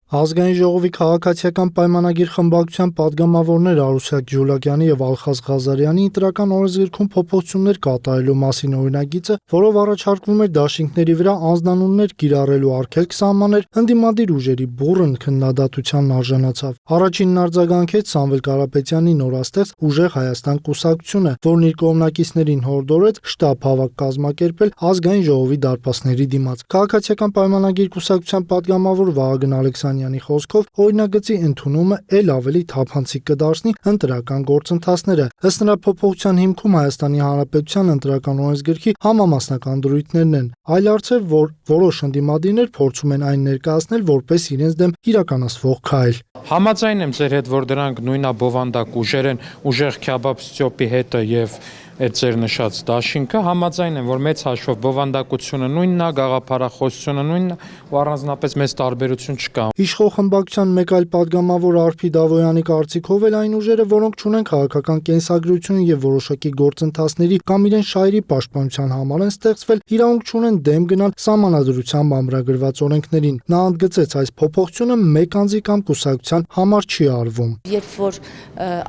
Ազգային ժողովի քաղաքացիական պայմանագիր խմբակցության պատգամավորներ Արուսյակ Ջուլակյանի եւ Ալխազ Ղազարյանի ընտրական օրենսգրքում փոփոխություններ կատարելու մասին օրինագիծը, որով առաջարկվում էր դաշինքների վրա անձնանուններ կիրառելու արգելք սահմանել, ընդդիմադիր ուժերի բուռն քննադատությանն արժանացավ։ Առաջինն արձագանքեց Սամվել Կարապետյանի նորաստեղծ Ուժեղ Հայաստան կուսակցությունը, որն իր կողմնակիցներին հորդորեց շտապ հավաք կազմակերպել Ազգային ժողովի դարպասների դիմաց։ Քաղաքացիական պայմանագիր կուսակցության պատգամավոր Վահագն Ալեքսանյանի խոսքով օրինագծի ընդունումը ել ավելի թափանցիկ կդարձնի ընտրական գործընթացները։ Ըստ նրա, փոփոխության հիմքում Հայաստանի Հանրապետության ընտրական օրենսգրքի համամասնական դրույթներն են, այլ արծև, որ որոշ ընդդիմադիրներ փորձում են այն ներկայացնել որպես իրենց դեմ իրականացվող քայլ։ Համաձայն եմ ձեր հետ, որ դրանք նույնաբովանդակ ուժեր են, Ուժեղ Քյաբաբ Ստյոպի հետը եւ այդ ձեր նշած դաշինքը, համաձայն եմ, որ մեծ հաշվով բովանդակությունը նույնն է, գաղափարախոսությունը նույնն է, ու առանձնապես մեծ տարբերություն չկա։ Իշխող խմբակցության մեկ այլ պատգամավոր Արփի Դավոյանի կարծիքով էլ այն ուժերը, որոնք չունեն քաղաքական կենսագրություն եւ որոշակի գործընթացների կամ իրեն շահերի պաշտպանության համար են ստեղծվել, իրավունք չունեն դեմ գնալ սահմանադրությամբ ամրագրված օրենքներին։ Նա ընդգծեց, այս փոփոխությունը մեկ անձի կամ կուսակցության համար չի արվում։ Երբ որ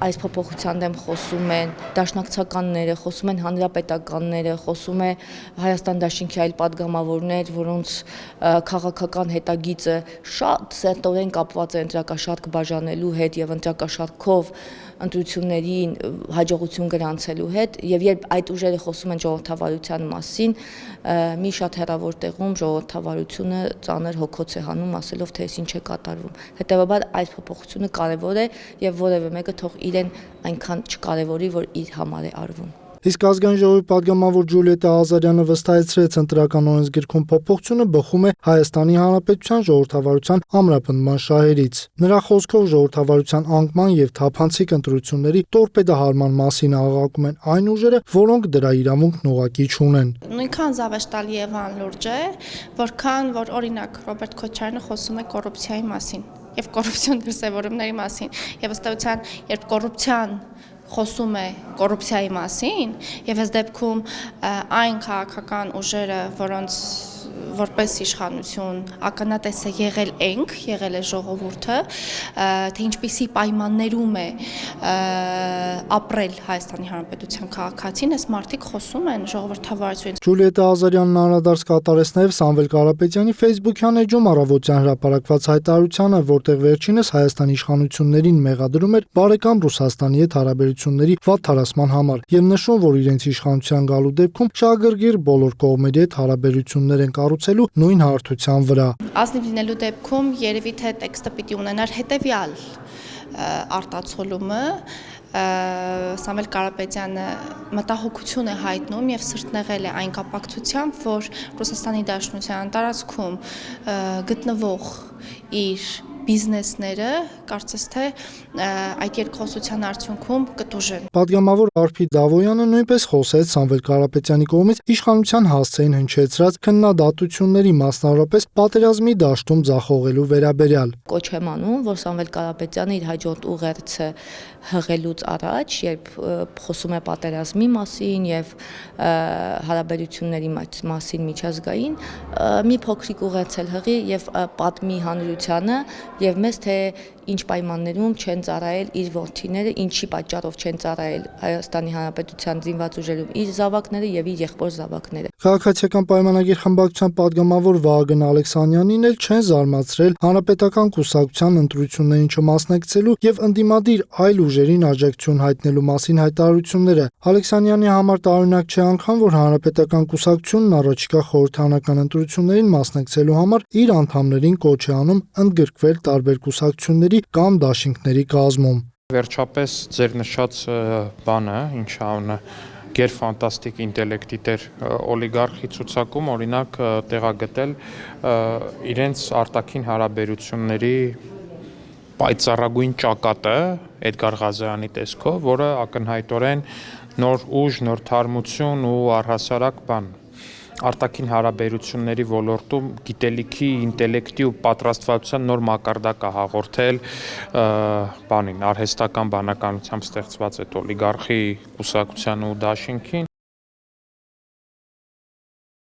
այս փոփոխության դեմ խոսում են դաշնակցականները, խոսում են հանրապետականները, խոսում է Հայաստան դաշինքի այլ պատգամավորներ, որոնց քաղաքական հետագիծը շատ սերտորեն կապված է ընտրակաշառք բաժանելու հետ եւ ընտրակաշառքով ընտրություններին հաջողություն գրանցելու հետ, եւ երբ այդ ուժերը խոսում են ժողովրդավարության մասին, մի շատ հեռավոր տեղում ժողովրդավարությունը ծանր հոգոց է հանում, ասելով թե այս ինչ է կատարվում։ Հետեւաբար այս փոփոխությունը կարեւոր է եւ որևէ մեկը թող իրեն այնքան չկարևորի, որ իր համար է արվում։ Իսկ Ազգային ժողովի պատգամավոր Ջուլիետտա Ազարյանը վստահեցրեց, ընտրական օրենսգրքում փոփոխությունը բխում է Հայաստանի Հանրապետության ժողովրդավարության ամրապնդման շահերից։ Նրա խոսքով ժողովրդավարության անկման եւ թափանցիկ ընտրությունների տորպեդահարման մասին աղաղակում են այն ուժերը, որոնք դրա իրավունքն ուղղակի չունեն։ Նույնքան զավեշտալի եւ անլուրջ է, որքան որ օրինակ Ռոբերտ Քոչարյանը խոսում է կոռուպցիայի մասին եւ կոռուպցիոն դրսեւորումների մասին, եւ ըստ էության, երբ կոռուպցիան խոսում է կոռուպցիայի մասին եւ այս դեպքում այն քաղաքական ուժերը, որոնց որպես իշխանություն ականատես է եղել է ժողովուրդը, թե ինչպիսի պայմաններում է ապրել Հայաստանի Հանրապետության քաղաքացին, այս մարդիկ խոսում են ժողովրդավարությունից։ Ջուլիետտա Ազարյանն անդրադարձ կատարեց նաև Սամվել Կարապետյանի Facebook-յան էջում առավոտյան հրապարակված հայտարարությանը, որտեղ վերջինս Հայաստանի իշխանություններին մեղադրում էր բարեկամ Ռուսաստանի հետ հարաբերությունների վատթարացման համար եւ նշում, որ իրենց իշխանության գալու դեպքում շահագրգիռ բոլոր կողմերի հետ հարաբերություններ են կառուցելու նույն հարթության վրա։ Ազնիվ լինելու դեպքում երևի թե տեքստը պիտի ունենար հետևյալ արտացոլումը. Սամվել Կարապետյանը մտահոգություն է հայտնում եւ սրտնեղել է այն կապակցությամբ, որ Ռուսաստանի Դաշնության տարածքում գտնվող իր բիզնեսները կարծես թե այդ երկխոսության արդյունքում կտուժեն։ Պատգամավոր Արփի Դավոյանը նույնպես խոսեց Սամվել Կարապետյանի կողմից իշխանության հասցեին հնչեցրած քննադատությունների, մասնավորապես պատերազմի դաշտում ձախողելու վերաբերյալ։ Կոչ եմ անում, որ Սամվել Կարապետյանը իր հաջորդ ուղերձը հղելուց առաջ, երբ խոսում է պատերազմի մասին եւ հարաբերությունների մասին միջազգային, մի փոքրիկ ուղերձ հղի եւ պատմի հանրությանը եւ մեզ թե ինչ պայմաններում չեն ծառայել իր որդիները, ինչի պատճառով չեն ծառայել Հայաստանի Հանրապետության զինված ուժերում իր զավակները եւ իր եղբոր զավակները։ Քաղաքացիական պայմանագիր խմբակցության պատգամավոր Վահագն Ալեքսանյանին էլ չեն զարմացրել հանրապետական կուսակցության ընտրություններին չմասնակցելու եւ ընդդիմադիր այլ ուժերին աջակցություն հայտնելու մասին հայտարարությունները։ Ալեքսանյանի համար տարօրինակ չէ անգամ, որ հանրապետական կուսակցությունն առաջիկա խորհրդարանական ընտրություններին մասնակցելու համար իր անդամներին կոչ է անում ընդգրկվել տարբեր կուսակցությունների կամ դաշինքների կազմում։ Վերջապես ձեր նշած բանը, ինչ անունը գերֆանտաստիկ ինտելեկտի տեր օլիգարխի ցուցակում օրինակ տեղագտել իրենց արտաքին հարաբերությունների պայծառագույն ճակատը Էդգար Ղազարյանի տեսքով, որը ակնհայտորեն նոր ուժ, նոր թարմություն ու առհասարակ բան արտաքին հարաբերությունների ոլորտում գիտելիքի, ինտելեկտի ու պատրաստվածության նոր մակարդակ է հաղորդել բանին, արհեստական բանականությամբ ստեղծված այդ օլիգարխի կուսակցության ու դաշինքին։